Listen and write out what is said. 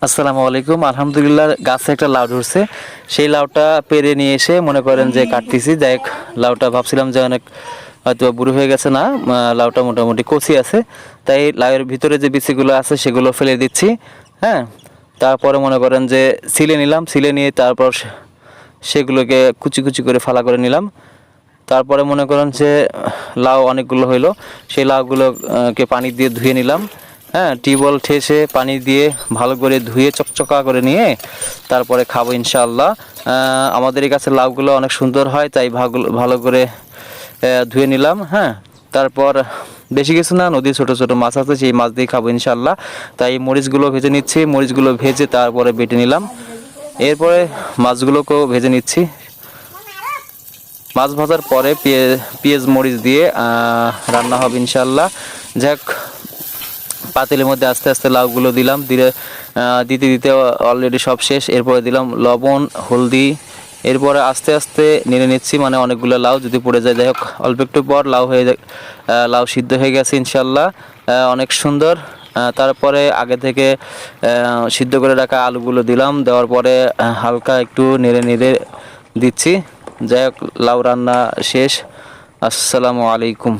আসসালামু আলাইকুম। আলহামদুলিল্লাহ গাছে একটা লাউ ধরছে, সেই লাউটা পেরে নিয়ে এসে মনে করেন যে কাটতেছি। যাই হোক, লাউটা ভাবছিলাম যে অনেক হয়তো বুড়ো হয়ে গেছে, না লাউটা মোটামুটি কচি আছে, তাই লাউয়ের ভিতরে যে বিচিগুলো আছে সেগুলো ফেলে দিচ্ছি। হ্যাঁ, তারপরে মনে করেন যে ছিলে নিলাম, ছিলে নিয়ে তারপর সেগুলোকে কুচি কুচি করে ফালা করে নিলাম। তারপরে মনে করেন যে লাউ অনেকগুলো হইলো, সেই লাউগুলোকে পানি দিয়ে ধুয়ে নিলাম। হ্যাঁ, টিউবওয়েল ঠেসে পানি দিয়ে ভালো করে ধুয়ে চকচকা করে নিয়ে তারপরে খাবো ইনশাআল্লাহ। আমাদের এই গাছের লাউগুলো অনেক সুন্দর হয়, তাই ভালো করে ধুয়ে নিলাম। হ্যাঁ, তারপর বেশি কিছু না, নদীর ছোট ছোট মাছ আছে, সেই মাছ দিয়ে খাবো ইনশাআল্লাহ। তাই মরিচগুলো ভেজে নিচ্ছি, মরিচগুলো ভেজে তারপরে বেটে নিলাম। এরপরে মাছগুলোকেও ভেজে নিচ্ছি। মাছ ভাজার পরে পেঁয়াজ মরিচ দিয়ে রান্না হবে ইনশাআল্লাহ। যাক, পাতিলের মধ্যে আস্তে আস্তে লাউগুলো দিলাম, দিতে দিতে অলরেডি সব শেষ। এরপরে দিলাম লবণ, হলদি, এরপরে আস্তে আস্তে নেড়ে নিচ্ছি, মানে অনেকগুলো লাউ যদি পড়ে যায়। যাই হোক, অল্প একটু পর লাউ সিদ্ধ হয়ে গেছে ইনশাআল্লাহ, অনেক সুন্দর। তারপরে আগে থেকে সিদ্ধ করে রাখা আলুগুলো দিলাম, দেওয়ার পরে হালকা একটু নেড়ে নেড়ে দিচ্ছি। যাই হোক, লাউ রান্না শেষ। আসসালামু আলাইকুম।